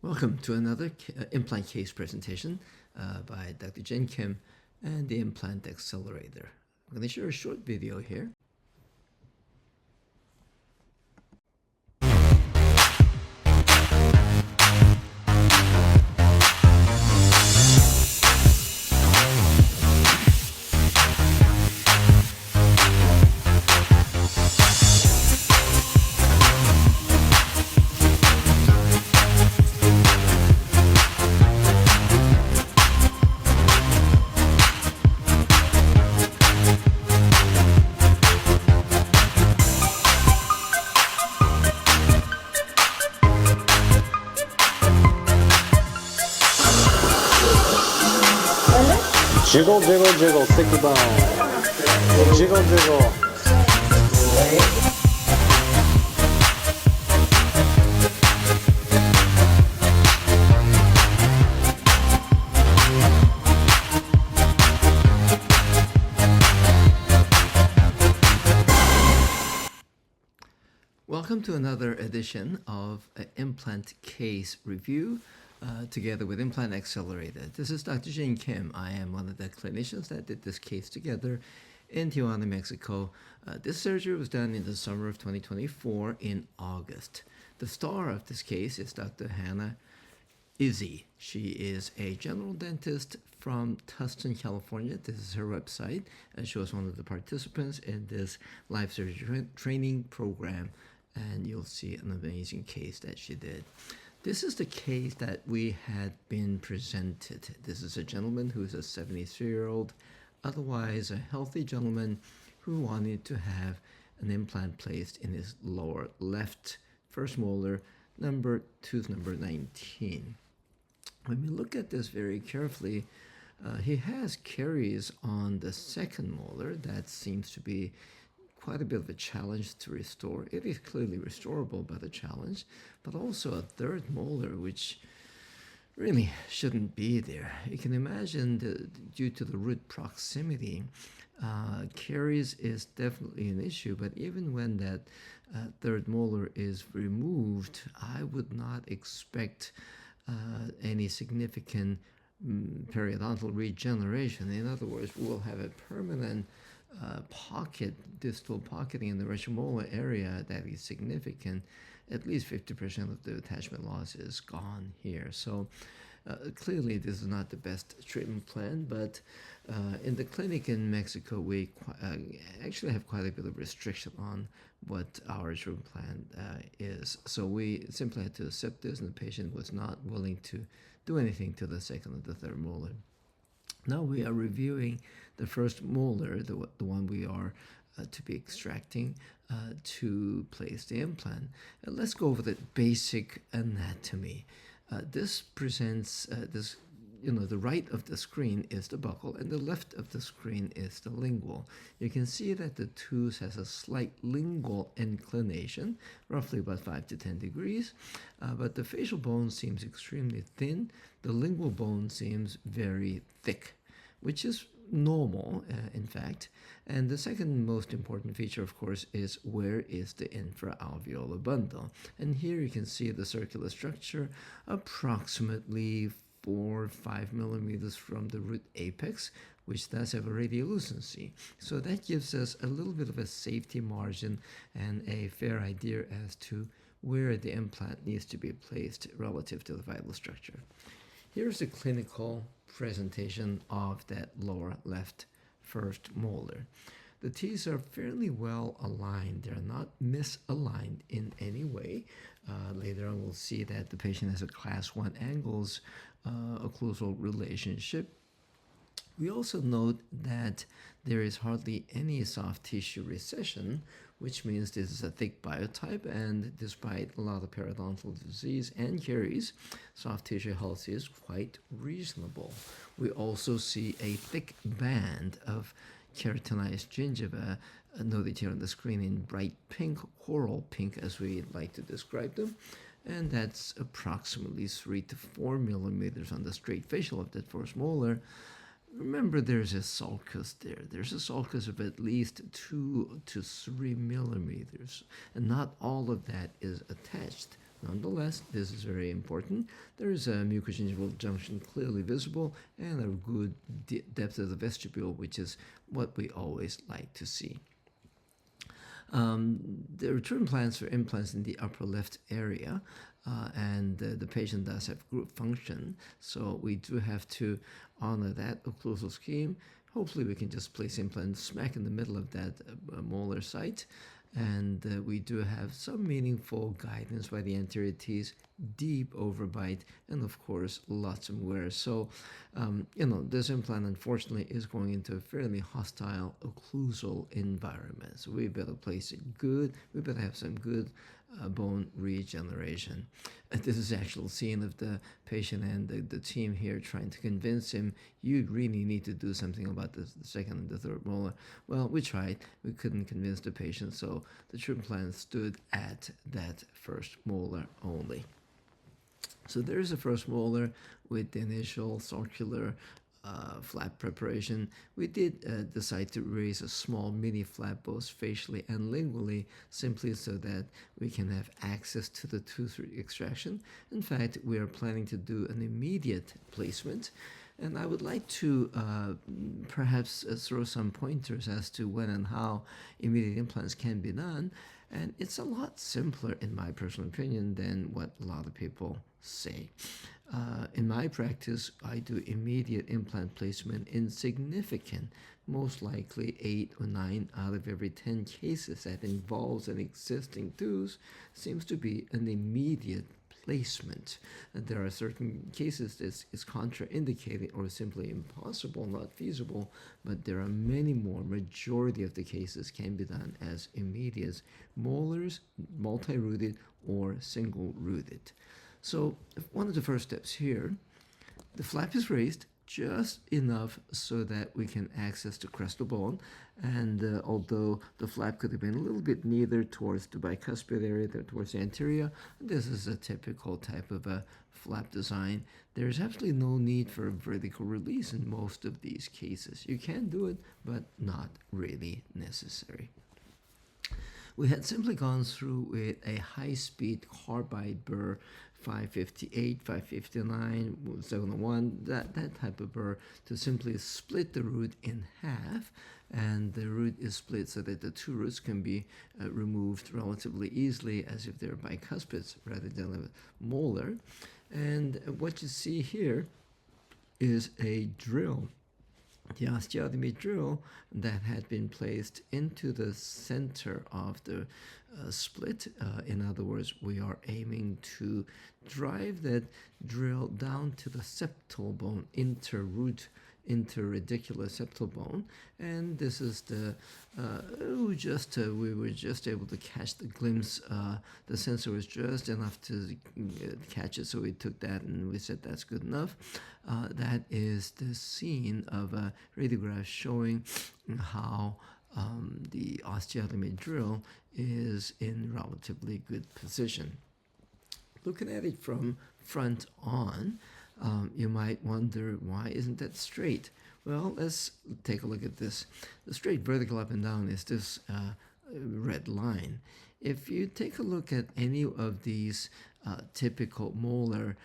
Welcome to another implant case presentation by Dr. Jen Kim and the Implant Accelerator. I'm going to share a short video here. Jiggle, jiggle, jiggle, sticky bone. Jiggle, jiggle. Welcome to another edition of an implant case review together with Implant Accelerator. This is Dr. Jen Kim. I am one of the clinicians that did this case together in Tijuana, Mexico. This surgery was done in the summer of 2024 in August. The star of this case is Dr. Hannah Izzy. She is a general dentist from Tustin, California. This is her website, and she was one of the participants in this live surgery training program, and you'll see an amazing case that she did. This is the case that we had been presented. This is a gentleman who is a 73-year-old, otherwise a healthy gentleman who wanted to have an implant placed in his lower left first molar, tooth number 19. When we look at this very carefully, he has caries on the second molar. That seems to be quite a bit of a challenge to restore. It is clearly restorable by the challenge, but also a third molar, which really shouldn't be there. You can imagine due to the root proximity, caries is definitely an issue, but even when that third molar is removed, I would not expect any significant periodontal regeneration. In other words, we will have a permanent distal pocketing in the retromolar area that is significant. At least 50% of the attachment loss is gone here. So clearly this is not the best treatment plan, but in the clinic in Mexico, we actually have quite a bit of restriction on what our treatment plan is. So we simply had to accept this, and the patient was not willing to do anything to the second or the third molar. Now we are reviewing the first molar, the one we are to be extracting to place the implant. And let's go over the basic anatomy. This presents the right of the screen is the buccal, and the left of the screen is the lingual. You can see that the tooth has a slight lingual inclination, roughly about 5 to 10 degrees, but the facial bone seems extremely thin. The lingual bone seems very thick, which is normal, in fact. And the second most important feature, of course, is where is the infraalveolar bundle. And here you can see the circular structure approximately 4 or 5 millimeters from the root apex, which does have a radiolucency. So that gives us a little bit of a safety margin and a fair idea as to where the implant needs to be placed relative to the vital structure. Here's a clinical presentation of that lower left first molar. The teeth are fairly well aligned. They're not misaligned in any way. Later on, we'll see that the patient has a class 1 angles occlusal relationship. We also note that there is hardly any soft tissue recession, which means this is a thick biotype, and despite a lot of periodontal disease and caries, soft tissue health is quite reasonable. We also see a thick band of keratinized gingiva noted here on the screen in bright pink, coral pink as we like to describe them, and that's approximately 3 to 4 millimeters on the straight facial of that first molar. Remember, there's a sulcus there. There's a sulcus of at least 2 to 3 millimeters, and not all of that is attached Nonetheless, this is very important. There is a mucogingival junction clearly visible and a good depth of the vestibule, which is what we always like to see. There are treatment plans for implants in the upper left area, and the patient does have group function, so we do have to honor that occlusal scheme. Hopefully we can just place implant smack in the middle of that molar site, and we do have some meaningful guidance by the anterior teeth, deep overbite, and of course lots of wear. So this implant unfortunately is going into a fairly hostile occlusal environment, so we better place it good. We better have some good bone regeneration. This is actual scene of the patient and the team here trying to convince him, you really need to do something about the second and the third molar. Well, we tried. We couldn't convince the patient, so the treatment plan stood at that first molar only. So there's a first molar with the initial circular flap preparation. We did decide to raise a small mini flap both facially and lingually, simply so that we can have access to the tooth extraction. In fact, we are planning to do an immediate placement, and I would like to perhaps throw some pointers as to when and how immediate implants can be done. And it's a lot simpler, in my personal opinion, than what a lot of people say. In my practice, I do immediate implant placement in significant, most likely 8 or 9 out of every 10 cases that involves an existing tooth seems to be an immediate placement. And there are certain cases that is contraindicated or simply impossible, not feasible, but there are many more. Majority of the cases can be done as immediate molars, multi-rooted or single-rooted. So one of the first steps here, the flap is raised just enough so that we can access the crestal bone, and although the flap could have been a little bit neither towards the bicuspid area than towards the anterior, this is a typical type of a flap design. There's absolutely no need for a vertical release in most of these cases. You can do it, but not really necessary. We had simply gone through with a high-speed carbide burr, 558, 559, 701, that type of burr, to simply split the root in half, and the root is split so that the two roots can be removed relatively easily as if they're bicuspids rather than a molar. And what you see here is a drill, the osteotomy drill that had been placed into the center of the split. In other words, we are aiming to drive that drill down to the septal bone, interradicular septal bone, and this is the we were just able to catch the glimpse. The sensor was just enough to catch it, so we took that and we said that's good enough. That is the scene of a radiograph showing how the osteotomy drill is in relatively good position. Looking at it from front on, you might wonder, why isn't that straight? Well, let's take a look at this. The straight vertical up and down is this red line. If you take a look at any of these typical molar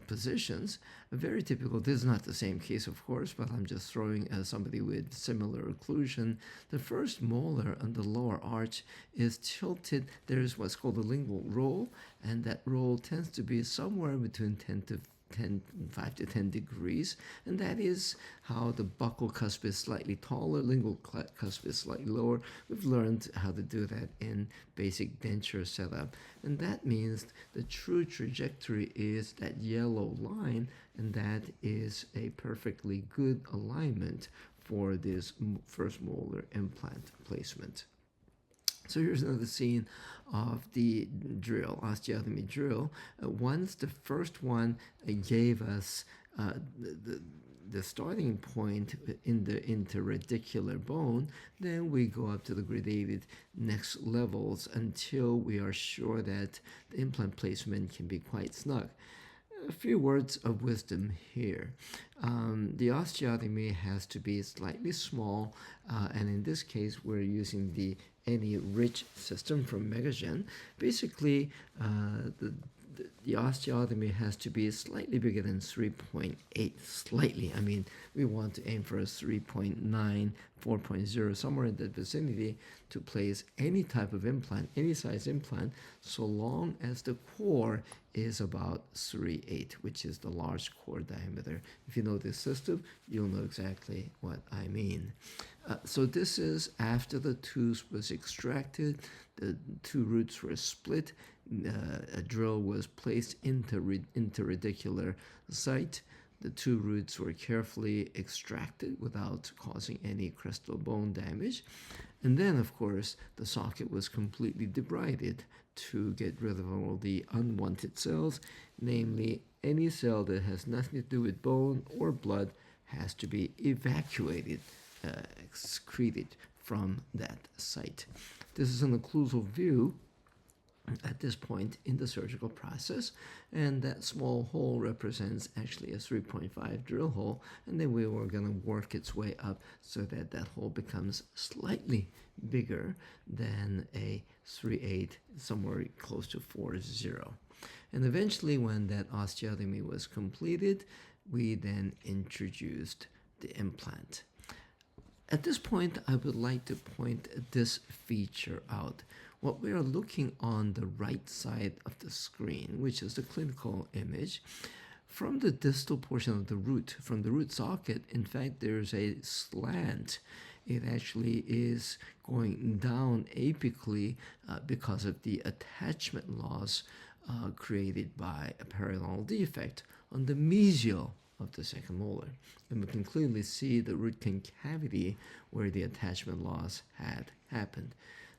positions, very typical, this is not the same case of course, but I'm just throwing somebody with similar occlusion. The first molar on the lower arch is tilted. There's what's called a lingual roll, and that roll tends to be somewhere between 5 to 10 degrees, and that is how the buccal cusp is slightly taller, lingual cusp is slightly lower. We've learned how to do that in basic denture setup, and that means the true trajectory is that yellow line, and that is a perfectly good alignment for this first molar implant placement. So here's another scene of the drill, osteotomy drill. Once the first one gave us the starting point in the interradicular bone, then we go up to the gradated next levels until we are sure that the implant placement can be quite snug. A few words of wisdom here. The osteotomy has to be slightly small, and in this case we're using the any ridge system from Megagen, basically the osteotomy has to be slightly bigger than 3.8, slightly. I mean, we want to aim for a 3.9, 4.0, somewhere in that vicinity to place any type of implant, any size implant, so long as the core is about 3/8, which is the large core diameter. If you know this system, you'll know exactly what I mean. So this is after the tooth was extracted, the two roots were split, a drill was placed into radicular site. The two roots were carefully extracted without causing any crestal bone damage. And then, of course, the socket was completely debrided to get rid of all the unwanted cells, namely any cell that has nothing to do with bone or blood has to be evacuated, excreted from that site. This is an occlusal view at this point in the surgical process, and that small hole represents actually a 3.5 drill hole, and then we were going to work its way up so that that hole becomes slightly bigger than a 3/8, somewhere close to 4/0. And eventually, when that osteotomy was completed, we then introduced the implant. At this point, I would like to point this feature out. What we are looking on the right side of the screen, which is the clinical image, from the distal portion of the root, from the root socket, in fact, there's a slant. It actually is going down apically because of the attachment loss created by a periodontal defect on the mesial of the second molar. And we can clearly see the root cavity where the attachment loss had happened.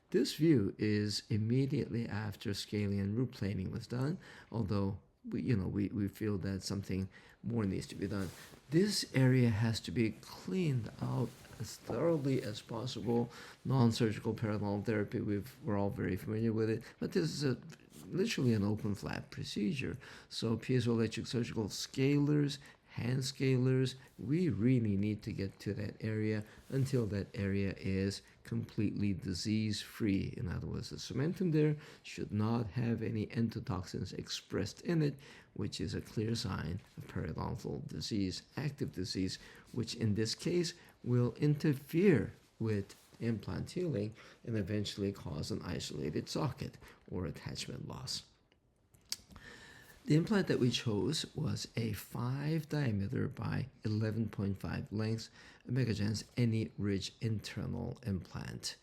This view is immediately after scaling and root planing was done, although we feel that something more needs to be done. This area has to be cleaned out as thoroughly as possible. Non-surgical periodontal therapy, we're all very familiar with it, but this is literally an open flap procedure. So piezoelectric surgical scalers, hand scalers, we really need to get to that area until that area is completely disease-free. In other words, the cementum there should not have any endotoxins expressed in it, which is a clear sign of periodontal disease, active disease, which in this case will interfere with implant healing and eventually cause an isolated socket or attachment loss. The implant that we chose was a 5 diameter by 11.5 length Megagen's Any Ridge internal implant.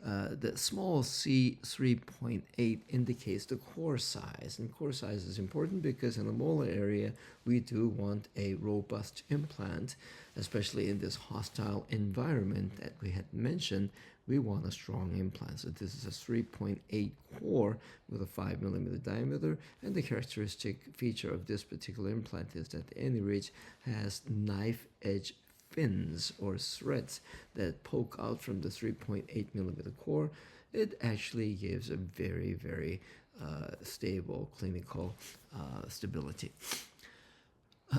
The small C 3.8 indicates the core size, and core size is important because in the molar area we do want a robust implant, especially in this hostile environment that we had mentioned. We want a strong implant. So this is a 3.8 core with a 5 millimeter diameter, and the characteristic feature of this particular implant is that the Any Ridge has knife edge fins or threads that poke out from the 3.8 millimeter core. It actually gives a very, very stable clinical stability.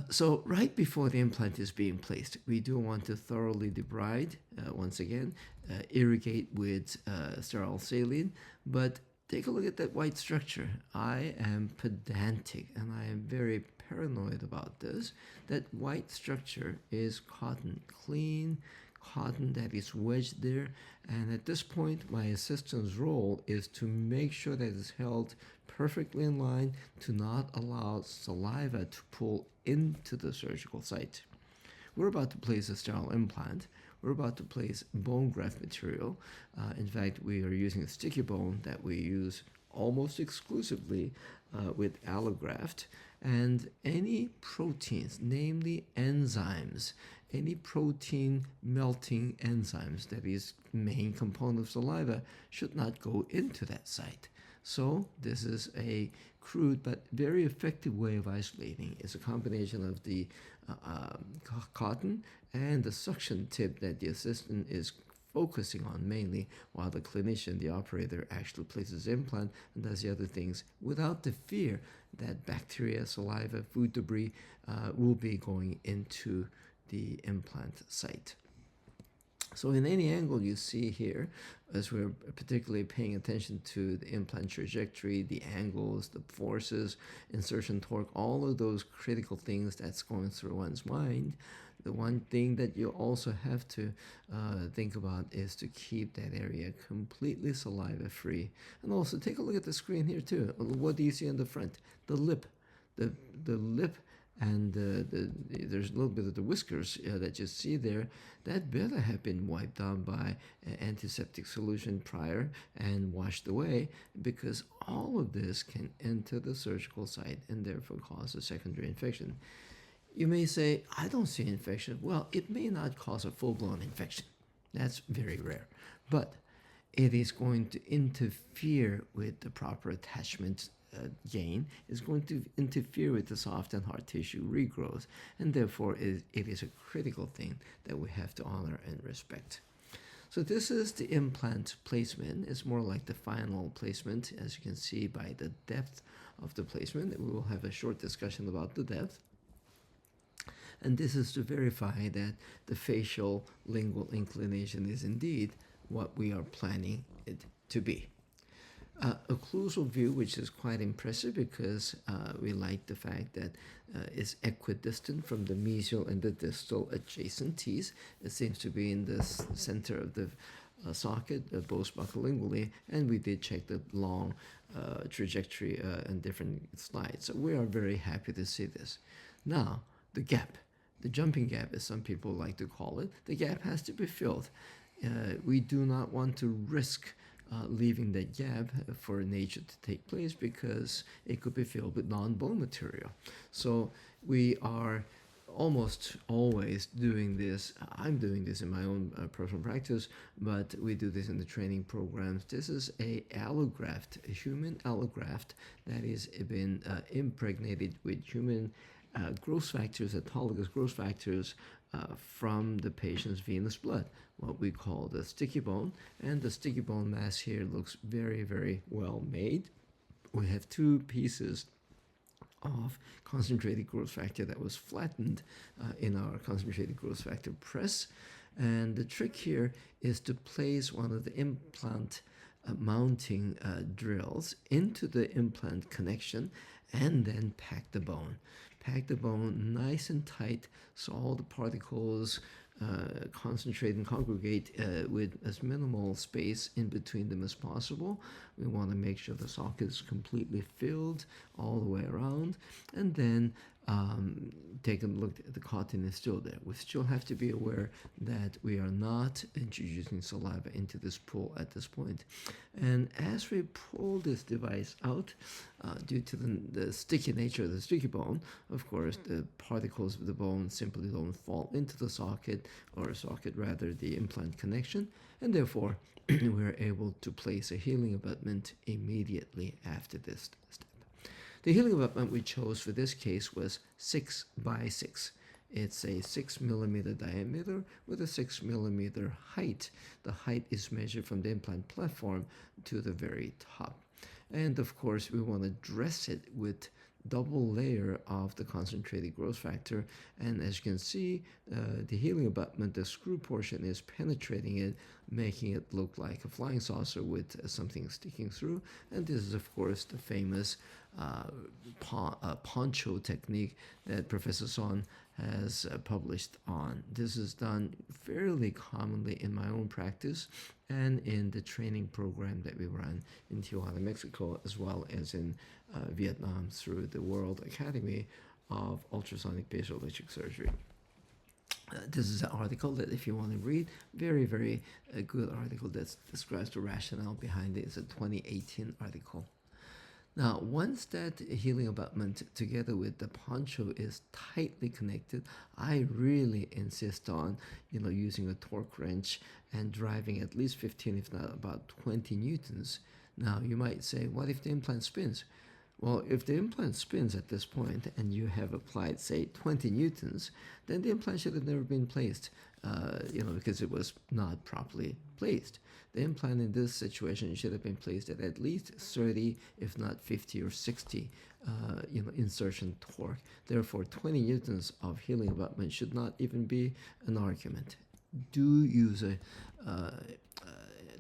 So right before the implant is being placed, we do want to thoroughly debride, once again, irrigate with sterile saline, but take a look at that white structure. I am pedantic and I am very paranoid about this. That white structure is cotton, clean cotton that is wedged there, and at this point my assistant's role is to make sure that it's held perfectly in line to not allow saliva to pull into the surgical site. We're about to place a sterile implant. We're about to place bone graft material. In fact, we are using a sticky bone that we use almost exclusively with allograft. And any proteins, namely enzymes, any protein melting enzymes, that is main component of saliva, should not go into that site. So this is a crude but very effective way of isolating. It's a combination of the cotton and the suction tip that the assistant is focusing on mainly, while the clinician, the operator, actually places the implant and does the other things without the fear that bacteria, saliva, food debris will be going into the implant site. So in any angle you see here, as we're particularly paying attention to the implant trajectory, the angles, the forces, insertion torque, all of those critical things that's going through one's mind, the one thing that you also have to think about is to keep that area completely saliva free. And also take a look at the screen here too. What do you see on the front? The lip. The lip and there's a little bit of the whiskers that you see there. That better have been wiped out by an antiseptic solution prior and washed away, because all of this can enter the surgical site and therefore cause a secondary infection. You may say, I don't see infection. Well, it may not cause a full-blown infection. That's very rare. But it is going to interfere with the proper attachment gain. Is going to interfere with the soft and hard tissue regrowth, and therefore it is a critical thing that we have to honor and respect. So this is the implant placement. It's more like the final placement, as you can see by the depth of the placement. We will have a short discussion about the depth. And this is to verify that the facial lingual inclination is indeed what we are planning it to be. Occlusal view, which is quite impressive because we like the fact that it's equidistant from the mesial and the distal adjacent teeth. It seems to be in the center of the socket, both buccolingually, and we did check the long trajectory in different slides. So we are very happy to see this. Now, the gap, the jumping gap, as some people like to call it, the gap has to be filled. We do not want to risk leaving that gap for nature to take place, because it could be filled with non-bone material. So we are almost always doing this. I'm doing this in my own personal practice, but we do this in the training programs. This is a allograft, a human allograft that is been impregnated with human growth factors, autologous growth factors from the patient's venous blood, what we call the sticky bone. And the sticky bone mass here looks very, very well made. We have two pieces of concentrated growth factor that was flattened in our concentrated growth factor press. And the trick here is to place one of the implant mounting drills into the implant connection and then pack the bone. Pack the bone nice and tight so all the particles concentrate and congregate with as minimal space in between them as possible. We want to make sure the socket is completely filled all the way around, and then take a look at the cotton is still there. We still have to be aware that we are not introducing saliva into this pool at this point. And as we pull this device out, due to the sticky nature of the sticky bone, of course, the particles of the bone simply don't fall into the socket, or socket rather, the implant connection, and therefore we're able to place a healing abutment immediately after this step. The healing abutment we chose for this case was 6 by 6. It's a 6 millimeter diameter with a 6 millimeter height. The height is measured from the implant platform to the very top. And of course, we want to dress it with double layer of the concentrated growth factor. And as you can see, the healing abutment, the screw portion is penetrating it, making it look like a flying saucer with something sticking through. And this is, of course, the famous poncho technique that Professor Son has published on. This is done fairly commonly in my own practice and in the training program that we run in Tijuana, Mexico, as well as in Vietnam through the World Academy of Ultrasonic Facial Electric Surgery. This is an article that, if you want to read, very, very good article that describes the rationale behind it. It's a 2018 article. Now, once that healing abutment together with the poncho is tightly connected, I really insist on, using a torque wrench and driving at least 15, if not about 20 newtons. Now, you might say, what if the implant spins? Well, if the implant spins at this point and you have applied, say, 20 newtons, then the implant should have never been placed, because it was not properly placed. The implant in this situation should have been placed at least 30, if not 50 or 60, insertion torque. Therefore, 20 newtons of healing abutment should not even be an argument. do use a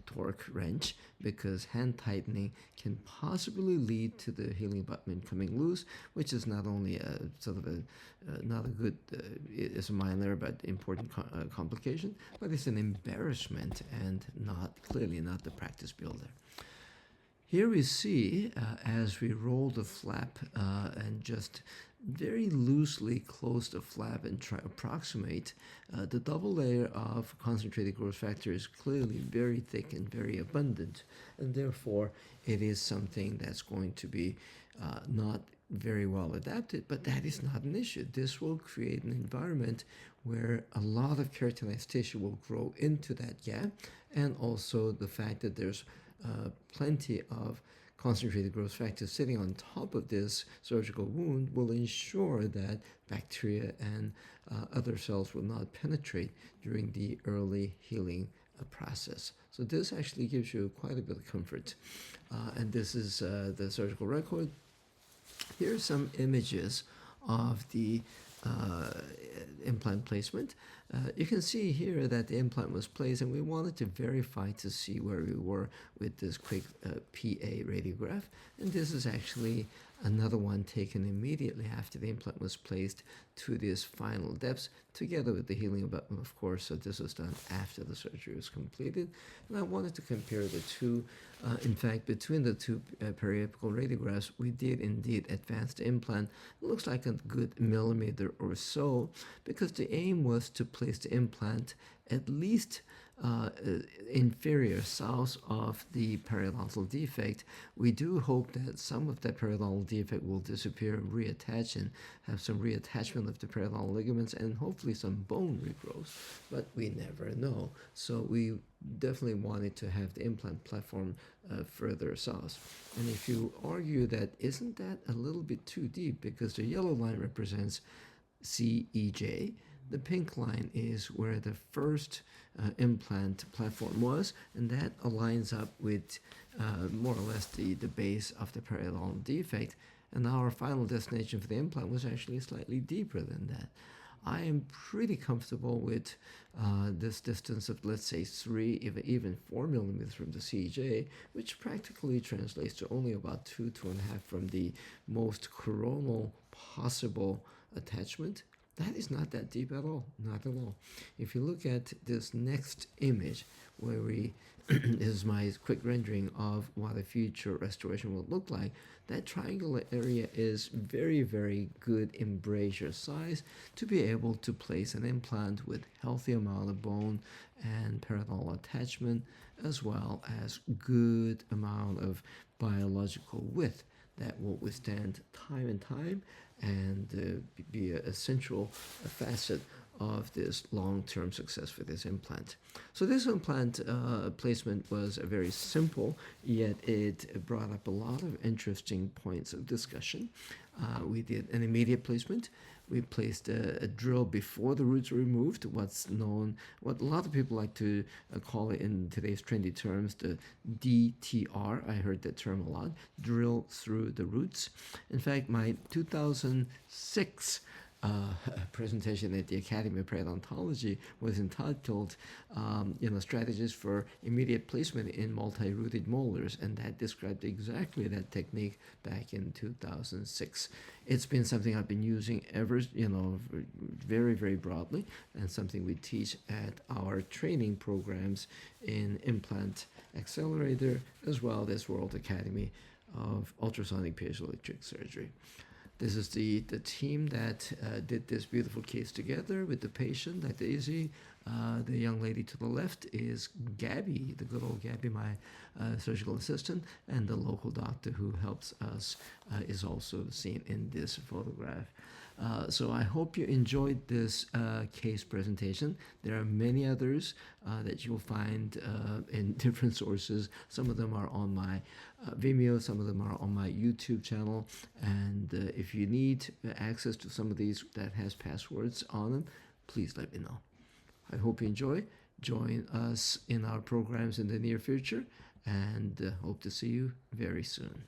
torque wrench, because hand tightening can possibly lead to the healing abutment coming loose, which is not only a sort of a not a good, it's a minor but important complication, but it's an embarrassment and clearly not the practice builder. Here we see, as we roll the flap and just very loosely close the flap and try approximate, the double layer of concentrated growth factor is clearly very thick and very abundant, and therefore it is something that's going to be not very well adapted, but that is not an issue. This will create an environment where a lot of keratinized tissue will grow into that gap, and also the fact that there's plenty of concentrated growth factor sitting on top of this surgical wound will ensure that bacteria and other cells will not penetrate during the early healing process. So this actually gives you quite a bit of comfort. And this is the surgical record. Here are some images of the implant placement. You can see here that the implant was placed, and we wanted to verify to see where we were with this quick PA radiograph. And this is actually another one taken immediately after the implant was placed to these final depths, together with the healing abutment, of course. So this was done after the surgery was completed. And I wanted to compare the two. In fact, between the two periapical radiographs, we did indeed advance the implant. It looks like a good millimeter or so, because the aim was to place the implant at least inferior south of the periodontal defect. We do hope that some of that periodontal defect will disappear, reattach, and have some reattachment of the periodontal ligaments, and hopefully some bone regrowth, but we never know. So we definitely wanted to have the implant platform further south. And if you argue that, isn't that a little bit too deep, because the yellow line represents CEJ, the pink line is where the first implant platform was, and that aligns up with more or less the base of the periodontal defect. And our final destination for the implant was actually slightly deeper than that. I am pretty comfortable with this distance of, let's say, 3, even 4 millimeters from the CJ, which practically translates to only about 2.5 from the most coronal possible attachment. That is not that deep at all, not at all. If you look at this next image, where this is my quick rendering of what a future restoration will look like, that triangular area is very, very good embrasure size to be able to place an implant with healthy amount of bone and periodontal attachment, as well as good amount of biological width that will withstand time and time and be a central facet of this long-term success for this implant. So this implant placement was very simple, yet it brought up a lot of interesting points of discussion. We did an immediate placement. We placed a drill before the roots were removed, what a lot of people like to call it in today's trendy terms, the DTR. I heard that term a lot, drill through the roots. In fact, my 2006 presentation at the Academy of Periodontology was entitled, Strategies for Immediate Placement in Multi-Rooted Molars, and that described exactly that technique back in 2006. It's been something I've been using ever, very, very broadly, and something we teach at our training programs in Implant Accelerator, as well as World Academy of Ultrasonic Piezoelectric Surgery. This is the team that did this beautiful case together with the patient, like Daisy. The young lady to the left is Gabby, the good old Gabby, my surgical assistant, and the local doctor who helps us is also seen in this photograph. So I hope you enjoyed this case presentation. There are many others that you'll find in different sources. Some of them are on my Vimeo, some of them are on my YouTube channel. And if you need access to some of these that has passwords on them, please let me know. I hope you enjoy. Join us in our programs in the near future, and hope to see you very soon.